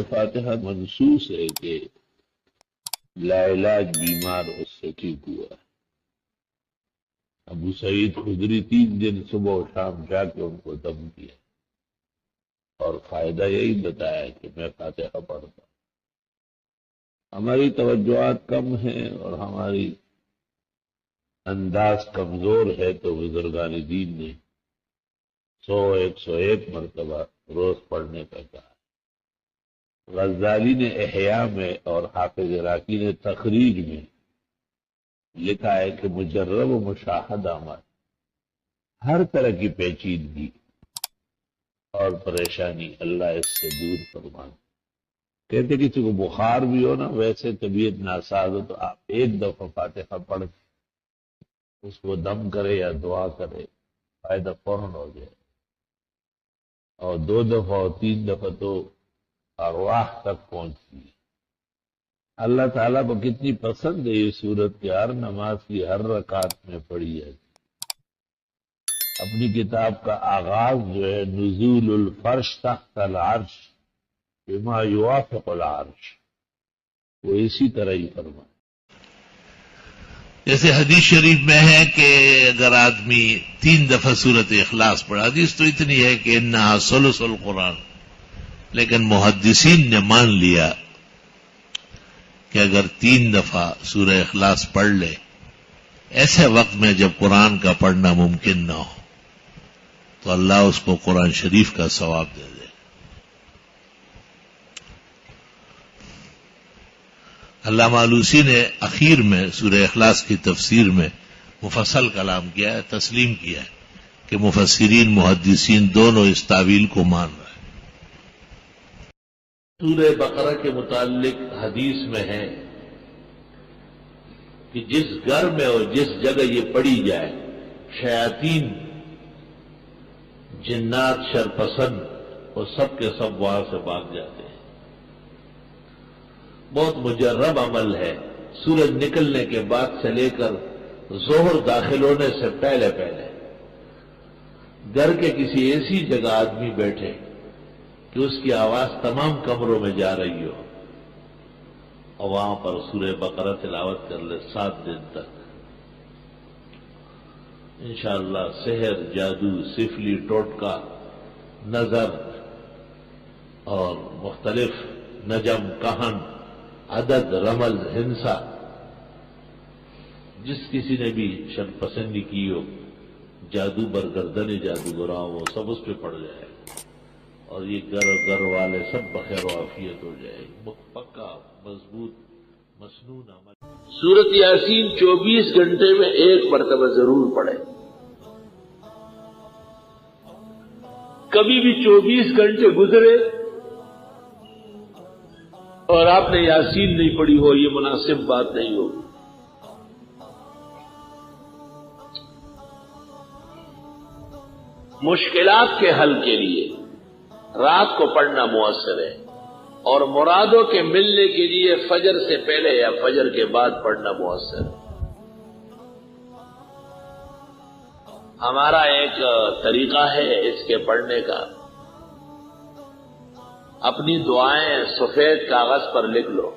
فاتحہ منصوص ہے کہ لا علاج بیمار اس سے ٹھیک ہوا. ابو سعید خدری 3 دن صبح و شام جا کے ان کو دم کیا اور فائدہ یہی بتایا کہ میں فاتحہ پڑھتا ہوں. ہماری توجہات کم ہیں اور ہماری انداز کمزور ہے تو بزرگان دین نے 101 مرتبہ روز پڑھنے کا کہا. غزالی نے احیاء میں اور حافظ عراقی نے تخریج میں لکھا ہے کہ مجرب و مشاہدہ میں ہر طرح کی پیچیدگی اور پریشانی اللہ اس سے دور فرمائے. کہتے کسی کو بخار بھی ہو نا، ویسے طبیعت ناساز ہو تو آپ 1 دفعہ فاتحہ پڑھ اس کو دم کرے یا دعا کرے، فائدہ فوراً ہو جائے. اور 2 دفعہ اور 3 دفعہ تو ارواح تک پہنچتی ہے. اللہ تعالیٰ کو کتنی پسند ہے یہ صورت کہ ہر نماز کی ہر رکعت میں پڑھی جاتی. اپنی کتاب کا آغاز جو ہے نزول الفرش تحت العرش بما یوافق العرش، وہ اسی طرح ہی فرمائے. جیسے حدیث شریف میں ہے کہ اگر آدمی 3 دفعہ سورت اخلاص پڑھا، حدیث تو اتنی ہے کہ انہا ثلث القرآن، لیکن محدثین نے مان لیا کہ اگر 3 دفعہ سورہ اخلاص پڑھ لے ایسے وقت میں جب قرآن کا پڑھنا ممکن نہ ہو تو اللہ اس کو قرآن شریف کا ثواب دے دے. علامہ آلوسی نے اخیر میں سورہ اخلاص کی تفسیر میں مفصل کلام کیا ہے، تسلیم کیا ہے کہ مفسرین محدثین دونوں اس تعویل کو مان رہے ہیں. سورہ بقرہ کے متعلق حدیث میں ہے کہ جس گھر میں اور جس جگہ یہ پڑھی جائے شیاطین، جنات، شرپسند وہ سب کے سب وہاں سے بھاگ جاتے ہیں. بہت مجرب عمل ہے. سورج نکلنے کے بعد سے لے کر ظہر داخل ہونے سے پہلے گھر کے کسی ایسی جگہ آدمی بیٹھے کہ اس کی آواز تمام کمروں میں جا رہی ہو اور وہاں پر سورہ بقرہ تلاوت کر لے 7 دن تک، انشاءاللہ سحر، جادو، سفلی، ٹوٹکا، نظر اور مختلف نجم، کہن، عدد، رمل، ہنسا، جس کسی نے بھی شر پسندی کی ہو، جادو برگردن جادوگراں وہ سب اس پہ پڑ جائے اور یہ گھر والے سب بخیر و عافیت ہو جائے. پکا مضبوط مسنون عمل. سورت یاسین 24 گھنٹے میں 1 مرتبہ ضرور پڑھے. کبھی بھی 24 گھنٹے گزرے اور آپ نے یاسین نہیں پڑھی ہو، یہ مناسب بات نہیں ہوگی. مشکلات کے حل کے لیے رات کو پڑھنا مؤثر ہے اور مرادوں کے ملنے کے لیے فجر سے پہلے یا فجر کے بعد پڑھنا مؤثر ہے. ہمارا ایک طریقہ ہے اس کے پڑھنے کا. اپنی دعائیں سفید کاغذ پر لکھ لو.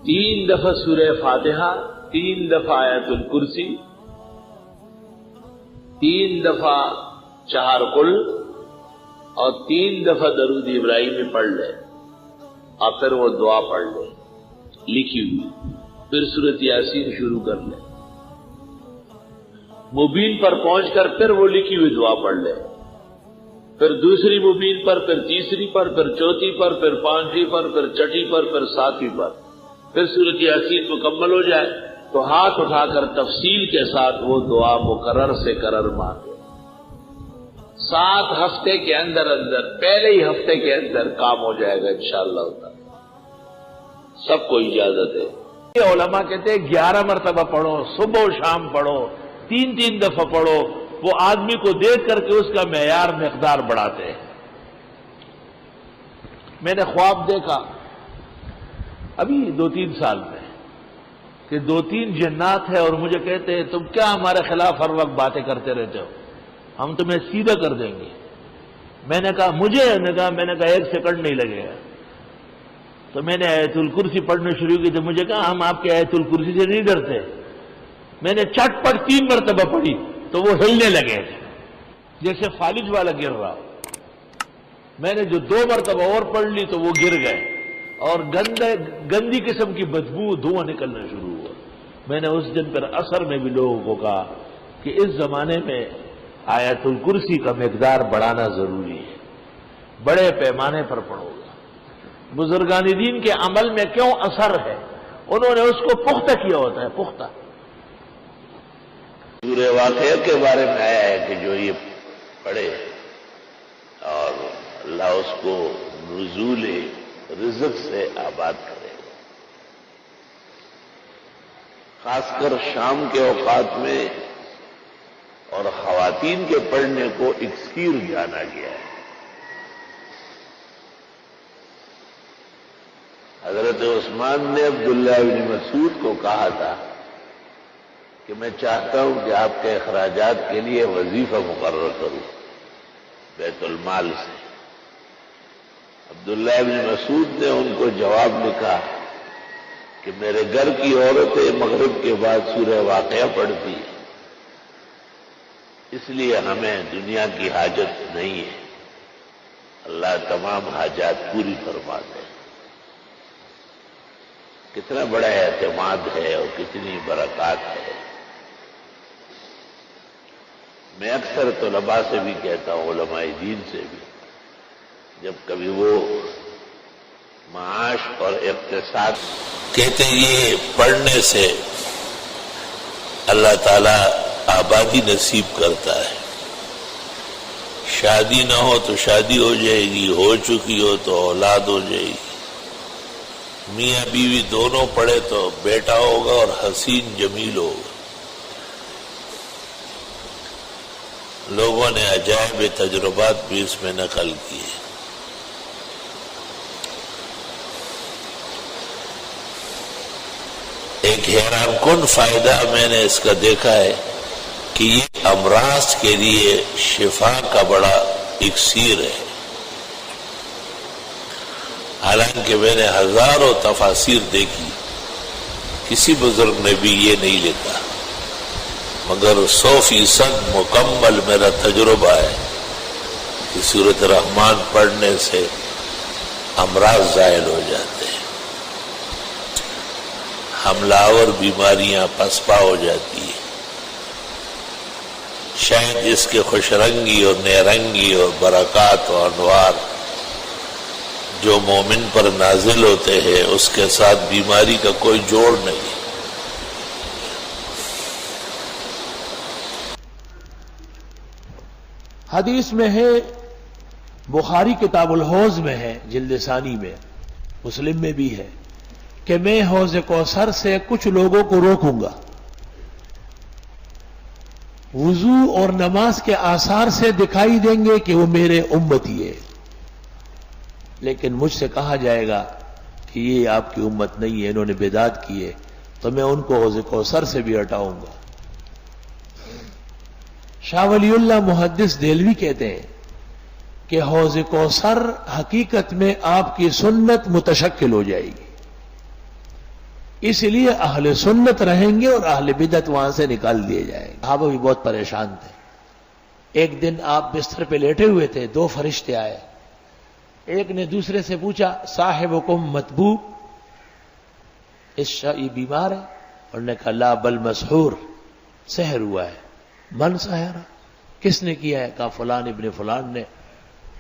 3 دفعہ سورہ فاتحہ، 3 دفعہ آیت الکرسی، 3 دفعہ 4 قل اور 3 دفعہ درود ابراہیمی پڑھ لے اور پھر وہ دعا پڑھ لے لکھی ہوئی. پھر سورۃ یاسین شروع کر لے. مبین پر پہنچ کر پھر وہ لکھی ہوئی دعا پڑھ لے. پھر دوسری مبین پر، پھر تیسری پر، پھر چوتھی پر، پھر 5ویں پر، پھر 6ٹھی پر، پھر 7ویں پر. پھر سورۃ یاسین مکمل ہو جائے تو ہاتھ اٹھا کر تفصیل کے ساتھ وہ دعا مقرر سے قرر مانگے. 7 ہفتے کے اندر پہلے ہی ہفتے کے اندر کام ہو جائے گا انشاءاللہ تعالی. سب کو اجازت ہے. یہ علماء کہتے ہیں 11 مرتبہ پڑھو، صبح و شام پڑھو، 3 دفعہ پڑھو. وہ آدمی کو دیکھ کر کے اس کا معیار مقدار بڑھاتے ہیں. میں نے خواب دیکھا ابھی 2-3 سال میں کہ 2-3 جنات ہیں اور مجھے کہتے ہیں تم کیا ہمارے خلاف ہر وقت باتیں کرتے رہتے ہو، ہم تمہیں سیدھا کر دیں گے. میں نے کہا مجھے، میں نے کہا 1 سیکنڈ نہیں لگے گا. تو میں نے آیت الکرسی پڑھنا شروع کی. تو مجھے کہا ہم آپ کے آیت الکرسی سے نہیں ڈرتے. میں نے چٹ پٹ 3 مرتبہ پڑھی تو وہ ہلنے لگے جیسے فالج والا گر رہا. میں نے جو 2 مرتبہ اور پڑھ لی تو وہ گر گئے اور گندی قسم کی بدبو دھواں نکلنا شروع ہوا. میں نے اس دن پر اثر میں بھی لوگوں کو کہا کہ اس زمانے میں آیت الکرسی کا مقدار بڑھانا ضروری ہے، بڑے پیمانے پر پڑھو گا. بزرگان دین کے عمل میں کیوں اثر ہے؟ انہوں نے اس کو پختہ کیا ہوتا ہے، پختہ. سورہ واقعہ کے بارے میں آیا ہے کہ جو یہ پڑھے اور اللہ اس کو نزول رزق سے آباد کرے گا. خاص کر شام کے اوقات میں اور خواتین کے پڑھنے کو اکسیر جانا گیا ہے. حضرت عثمان نے عبداللہ بن مسعود کو کہا تھا کہ میں چاہتا ہوں کہ آپ کے اخراجات کے لیے وظیفہ مقرر کروں بیت المال سے. عبداللہ بن مسعود نے ان کو جواب لکھا کہ میرے گھر کی عورتیں مغرب کے بعد سورہ واقعہ پڑھتی ہیں، اس لیے ہمیں دنیا کی حاجت نہیں ہے. اللہ تمام حاجات پوری فرما دے. کتنا بڑا اعتماد ہے اور کتنی برکات ہے. میں اکثر طلباء سے بھی کہتا ہوں، علماء دین سے بھی، جب کبھی وہ معاش اور اقتصاد کہتے ہیں یہ پڑھنے سے اللہ تعالی آبادی نصیب کرتا ہے. شادی نہ ہو تو شادی ہو جائے گی، ہو چکی ہو تو اولاد ہو جائے گی. میاں بیوی دونوں پڑھے تو بیٹا ہوگا اور حسین جمیل ہوگا. لوگوں نے عجائب تجربات بھی اس میں نقل کیے. ایک حیران کن فائدہ میں نے اس کا دیکھا ہے کہ یہ امراض کے لیے شفا کا بڑا اکسیر ہے. حالانکہ میں نے ہزاروں تفاسیر دیکھی، کسی بزرگ نے بھی یہ نہیں لکھا، مگر 100% مکمل میرا تجربہ ہے کہ سورۃ رحمان پڑھنے سے امراض زائل ہو جاتے ہیں، حملہ آور بیماریاں پسپا ہو جاتی ہیں. شاید اس کے خوش رنگی اور نیرنگی اور برکات اور انوار جو مومن پر نازل ہوتے ہیں اس کے ساتھ بیماری کا کوئی جوڑ نہیں. حدیث میں ہے، بخاری کتاب الحوض میں ہے، جلد ثانی میں، مسلم میں بھی ہے کہ میں حوض کوثر سے کچھ لوگوں کو روکوں گا. وضو اور نماز کے آثار سے دکھائی دیں گے کہ وہ میرے امتی ہے، لیکن مجھ سے کہا جائے گا کہ یہ آپ کی امت نہیں ہے، انہوں نے بدعت کی ہے، تو میں ان کو حوض کوثر سے بھی ہٹاؤں گا. شاہ ولی اللہ محدث دہلوی کہتے ہیں کہ حوض کوثر حقیقت میں آپ کی سنت متشکل ہو جائے گی، اس لیے اہل سنت رہیں گے اور اہل بدعت وہاں سے نکال دیے جائیں گے. صحابہ بھی بہت پریشان تھے. ایک دن آپ بستر پہ لیٹے ہوئے تھے، 2 فرشتے آئے. ایک نے دوسرے سے پوچھا صاحبکم مطبوب، اس یہ بیمار ہے؟ اور نے کہا لا بل مسحور، سحر ہوا ہے. من سحرا، کس نے کیا ہے؟ کہا فلان ابن فلان نے.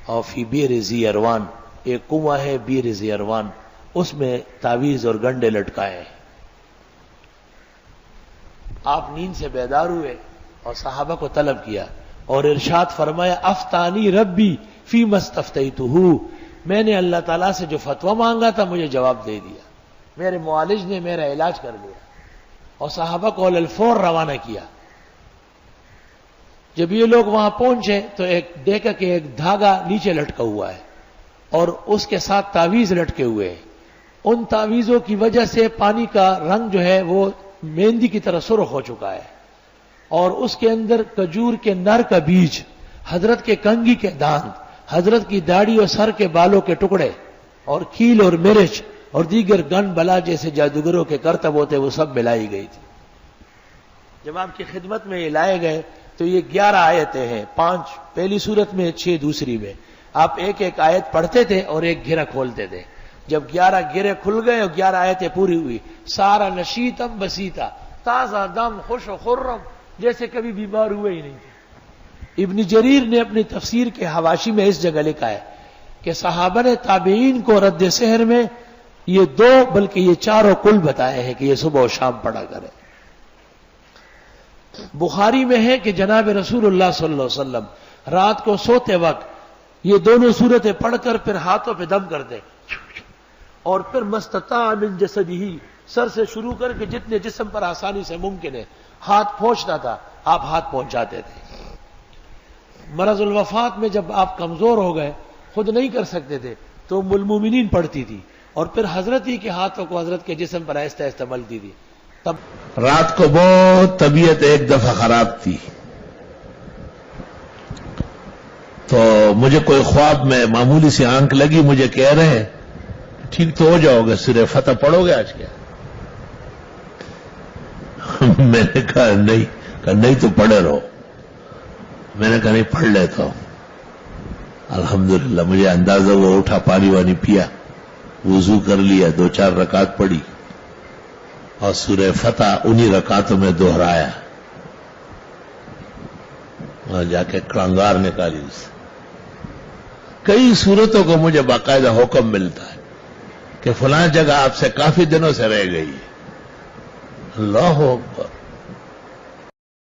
اور فی بیر ذی اروان، ایک کنواں ہے بیر ذی اروان، اس میں تعویذ اور گنڈے لٹکائے ہیں. آپ نیند سے بیدار ہوئے اور صحابہ کو طلب کیا اور ارشاد فرمایا افتانی ربی فی مستفتیتہ، میں نے اللہ تعالیٰ سے جو فتویٰ مانگا تھا مجھے جواب دے دیا، میرے معالج نے میرا علاج کر دیا. اور صحابہ کو علی الفور روانہ کیا. جب یہ لوگ وہاں پہنچے تو ایک دیکھا کہ ایک دھاگا نیچے لٹکا ہوا ہے اور اس کے ساتھ تعویذ لٹکے ہوئے ہیں. ان تعویذوں کی وجہ سے پانی کا رنگ جو ہے وہ مہندی کی طرح سرخ ہو چکا ہے، اور اس کے اندر کھجور کے نر کا بیج، حضرت کے کنگھی کے دانت، حضرت کی داڑھی اور سر کے بالوں کے ٹکڑے اور کیل اور مرچ اور دیگر گن بلا جیسے جادوگروں کے کرتب ہوتے وہ سب ملائی گئی تھی. جب آپ کی خدمت میں یہ لائے گئے تو یہ 11 آیتیں ہیں، 5 پہلی صورت میں 6 دوسری میں. آپ ایک ایک آیت پڑھتے تھے اور ایک گھیرا کھولتے تھے. جب 11 گھیرے کھل گئے اور 11 آیتیں پوری ہوئی، سارا نشیتم بسیتا، تازہ دم، خوش و خرم، جیسے کبھی بیمار ہوئے ہی نہیں تھے. ابن جریر نے اپنی تفسیر کے حواشی میں اس جگہ لکھا ہے کہ صحابہ نے تابعین کو رد سحر میں یہ 2 بلکہ یہ 4 کل بتائے ہیں کہ یہ صبح و شام پڑھا کرے. بخاری میں ہے کہ جناب رسول اللہ صلی اللہ علیہ وسلم رات کو سوتے وقت یہ دونوں صورتیں پڑھ کر پھر ہاتھوں پہ دم کرتے اور پھر مستطاع من جسدہی، سر سے شروع کر کے جتنے جسم پر آسانی سے ممکن ہے ہاتھ پہنچنا تھا آپ ہاتھ پہنچاتے تھے. مرض الوفات میں جب آپ کمزور ہو گئے خود نہیں کر سکتے تھے تو ام المومنین پڑھتی تھی اور پھر حضرت ہی کے ہاتھوں کو حضرت کے جسم پر آہستہ آہستہ ملتی تھی. تب رات کو بہت طبیعت ایک دفعہ خراب تھی تو مجھے کوئی خواب میں معمولی سی آنکھ لگی، مجھے کہہ رہے ہیں ٹھیک تو ہو جاؤ گے، سورہ فتح پڑھو گے آج کیا؟ میں نے کہا نہیں تو پڑھے رہو. میں نے کہا نہیں پڑھ لیتا ہوں. الحمدللہ مجھے اندازہ ہوا، اٹھا پانی وانی پیا، وضو کر لیا، 2-4 رکعت پڑھی اور سورہ فتح انہی رکعتوں میں دوہرایا اور جا کے کڑنگار نکالی. اس کئی صورتوں کو مجھے باقاعدہ حکم ملتا ہے کہ فلاں جگہ آپ سے کافی دنوں سے رہ گئی ہے. اللہ اکبر.